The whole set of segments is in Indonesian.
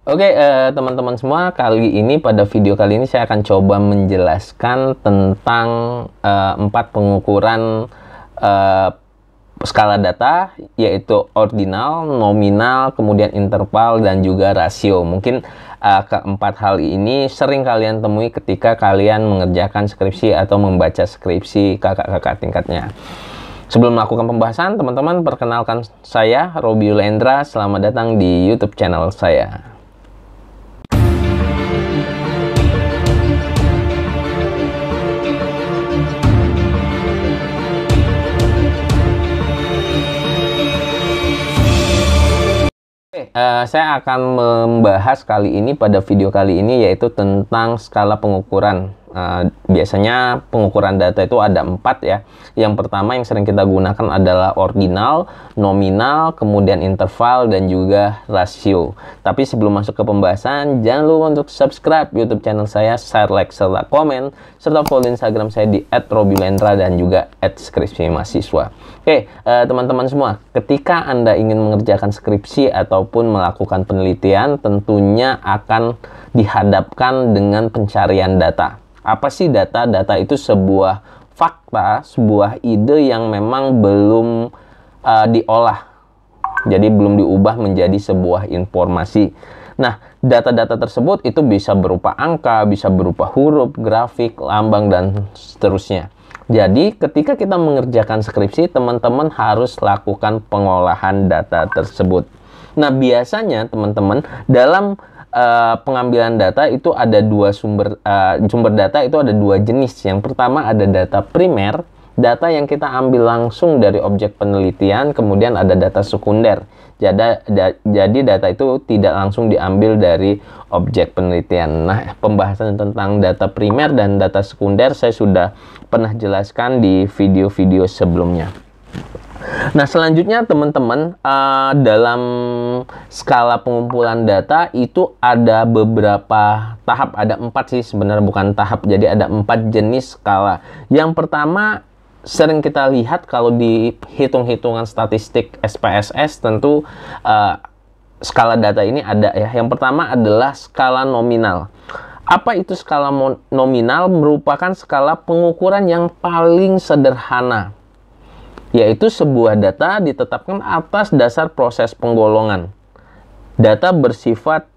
Oke, teman-teman semua, pada video kali ini saya akan coba menjelaskan tentang 4 pengukuran skala data, yaitu ordinal, nominal, kemudian interval, dan juga rasio. Mungkin keempat hal ini sering kalian temui ketika kalian mengerjakan skripsi atau membaca skripsi kakak-kakak tingkatnya. Sebelum melakukan pembahasan, teman-teman, perkenalkan saya, Robi Yulendra. Selamat datang di YouTube channel saya. Saya akan membahas pada video kali ini yaitu tentang skala pengukuran. Biasanya pengukuran data itu ada 4 ya. Yang pertama yang sering kita gunakan adalah ordinal, nominal, kemudian interval, dan juga rasio. Tapi sebelum masuk ke pembahasan, jangan lupa untuk subscribe YouTube channel saya, share, like, serta komen, serta follow Instagram saya di @robilendra dan juga @skripsimahasiswa. Oke, teman-teman semua, ketika Anda ingin mengerjakan skripsi ataupun melakukan penelitian, tentunya akan dihadapkan dengan pencarian data. Apa sih data? Data itu sebuah fakta, sebuah ide yang memang belum diolah. Jadi belum diubah menjadi sebuah informasi. Nah, data-data tersebut itu bisa berupa angka, bisa berupa huruf, grafik, lambang, dan seterusnya. Jadi, ketika kita mengerjakan skripsi, teman-teman harus lakukan pengolahan data tersebut. Nah, biasanya teman-teman dalam pengambilan data itu ada dua sumber data itu ada dua jenis. Yang pertama ada data primer, data yang kita ambil langsung dari objek penelitian, kemudian ada data sekunder. Jadi data itu tidak langsung diambil dari objek penelitian. Nah, pembahasan tentang data primer dan data sekunder saya sudah pernah jelaskan di video-video sebelumnya. Nah, selanjutnya teman-teman, dalam skala pengumpulan data itu ada beberapa tahap. Ada 4 sih sebenarnya, bukan tahap. Jadi ada 4 jenis skala. Yang pertama sering kita lihat kalau di hitung-hitungan statistik SPSS, tentu skala data ini ada ya. Yang pertama adalah skala nominal. Apa itu skala nominal? Merupakan skala pengukuran yang paling sederhana, yaitu sebuah data ditetapkan atas dasar proses penggolongan. Data bersifat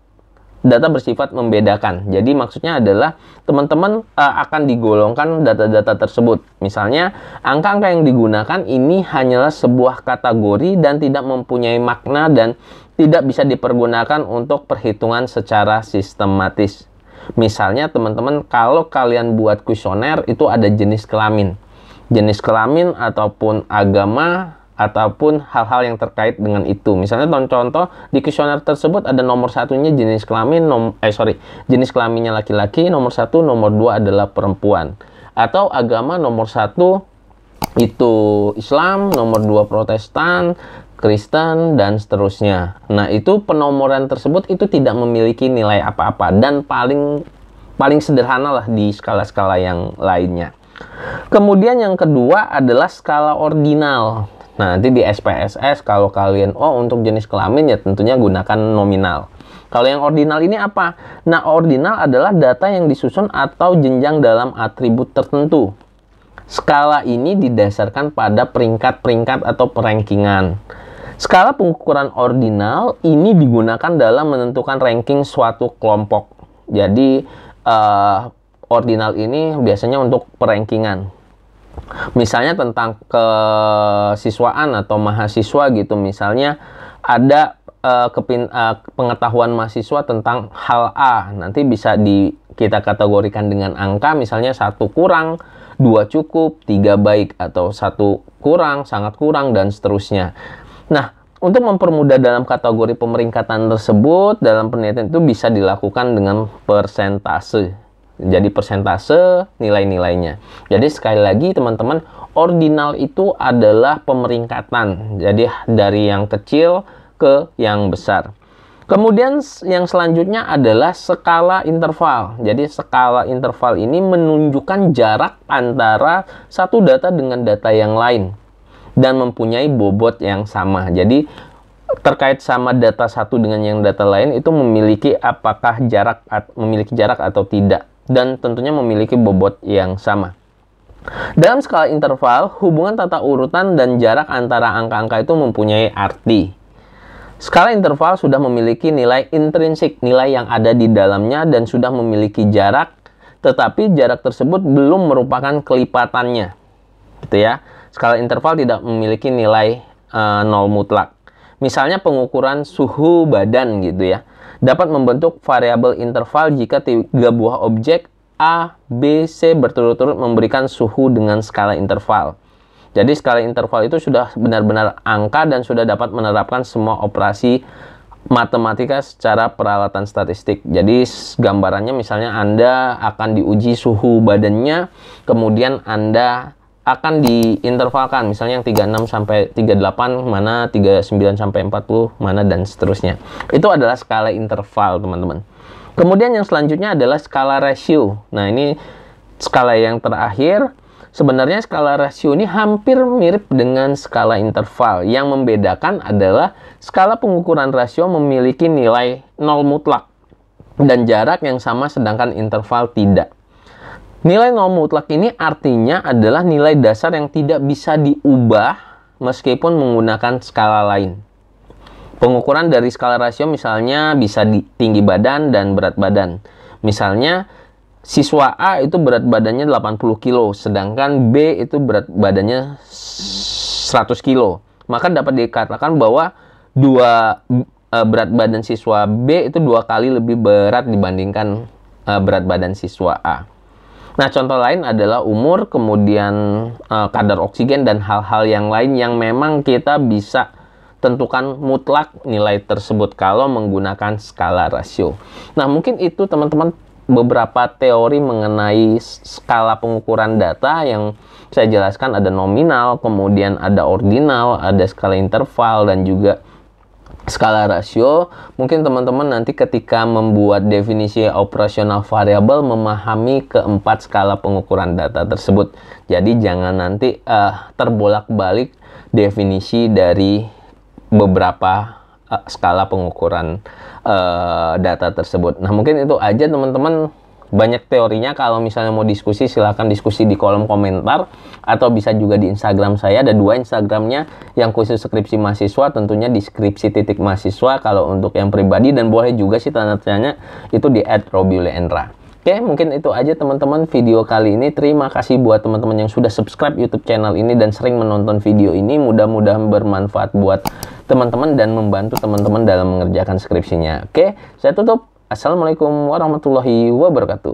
membedakan. Jadi maksudnya adalah teman-teman akan digolongkan data-data tersebut. Misalnya, angka-angka yang digunakan ini hanyalah sebuah kategori dan tidak mempunyai makna dan tidak bisa dipergunakan untuk perhitungan secara sistematis. Misalnya teman-teman, kalau kalian buat kuesioner itu ada jenis kelamin. Jenis kelamin ataupun agama ataupun hal-hal yang terkait dengan itu. Misalnya contoh di kuesioner tersebut ada nomor satunya jenis kelamin, jenis kelaminnya laki-laki, nomor 1, nomor 2 adalah perempuan. Atau agama nomor 1 itu Islam, nomor 2 Protestan, Kristen, dan seterusnya. Nah, itu penomoran tersebut itu tidak memiliki nilai apa-apa dan paling sederhana lah di skala-skala yang lainnya. Kemudian yang kedua adalah skala ordinal. Nah, nanti di SPSS kalau kalian untuk jenis kelamin ya tentunya gunakan nominal. Kalau yang ordinal ini apa? Nah, ordinal adalah data yang disusun atau jenjang dalam atribut tertentu. Skala ini didasarkan pada peringkat-peringkat atau perankingan. Skala pengukuran ordinal ini digunakan dalam menentukan ranking suatu kelompok. Jadi ordinal ini biasanya untuk perankingan. Misalnya tentang kesiswaan atau mahasiswa gitu. Misalnya ada pengetahuan mahasiswa tentang hal A. Nanti bisa kita kategorikan dengan angka. Misalnya 1 kurang, 2 cukup, 3 baik, atau 1 kurang, sangat kurang, dan seterusnya. Nah, untuk mempermudah dalam kategori pemeringkatan tersebut, dalam penelitian itu bisa dilakukan dengan persentase. Jadi persentase nilai-nilainya. Jadi sekali lagi teman-teman, ordinal itu adalah pemeringkatan. Jadi dari yang kecil ke yang besar. Kemudian yang selanjutnya adalah skala interval. Jadi skala interval ini menunjukkan jarak antara satu data dengan data yang lain dan mempunyai bobot yang sama. Jadi terkait sama data satu dengan yang data lain itu memiliki memiliki jarak atau tidak, dan tentunya memiliki bobot yang sama. Dalam skala interval, hubungan tata urutan dan jarak antara angka-angka itu mempunyai arti. Skala interval sudah memiliki nilai intrinsik, nilai yang ada di dalamnya dan sudah memiliki jarak, tetapi jarak tersebut belum merupakan kelipatannya. Gitu ya. Skala interval tidak memiliki nilai nol mutlak. Misalnya pengukuran suhu badan gitu ya, dapat membentuk variabel interval jika 3 buah objek A, B, C berturut-turut memberikan suhu dengan skala interval. Jadi skala interval itu sudah benar-benar angka dan sudah dapat menerapkan semua operasi matematika secara peralatan statistik. Jadi gambarannya misalnya Anda akan diuji suhu badannya, kemudian Anda akan diintervalkan, misalnya yang 36 sampai 38 mana, 39 sampai 40 mana, dan seterusnya. Itu adalah skala interval, teman-teman. Kemudian yang selanjutnya adalah skala rasio. Nah, ini skala yang terakhir. Sebenarnya skala rasio ini hampir mirip dengan skala interval. Yang membedakan adalah skala pengukuran rasio memiliki nilai nol mutlak dan jarak yang sama, sedangkan interval tidak. Nilai nol mutlak ini artinya adalah nilai dasar yang tidak bisa diubah meskipun menggunakan skala lain. Pengukuran dari skala rasio misalnya bisa di tinggi badan dan berat badan. Misalnya siswa A itu berat badannya 80 kilo, sedangkan B itu berat badannya 100 kilo. Maka dapat dikatakan bahwa berat badan siswa B itu 2 kali lebih berat dibandingkan berat badan siswa A. Nah, contoh lain adalah umur, kemudian kadar oksigen, dan hal-hal yang lain yang memang kita bisa tentukan mutlak nilai tersebut kalau menggunakan skala rasio. Nah, mungkin itu teman-teman beberapa teori mengenai skala pengukuran data yang saya jelaskan. Ada nominal, kemudian ada ordinal, ada skala interval, dan juga skala rasio. Mungkin teman-teman nanti ketika membuat definisi operasional variabel memahami keempat skala pengukuran data tersebut. Jadi jangan nanti terbolak-balik definisi dari beberapa skala pengukuran data tersebut. Nah, mungkin itu aja teman-teman. Banyak teorinya. Kalau misalnya mau diskusi, silahkan diskusi di kolom komentar, atau bisa juga di Instagram saya. Ada 2 Instagramnya, yang khusus skripsi mahasiswa tentunya di skripsi.mahasiswa kalau untuk yang pribadi, dan boleh juga sih tanda tanya itu di @robiuliendra. Oke, mungkin itu aja teman-teman video kali ini. Terima kasih buat teman-teman yang sudah subscribe YouTube channel ini dan sering menonton video ini. Mudah-mudahan bermanfaat buat teman-teman dan membantu teman-teman dalam mengerjakan skripsinya. Oke, saya tutup. Assalamualaikum warahmatullahi wabarakatuh.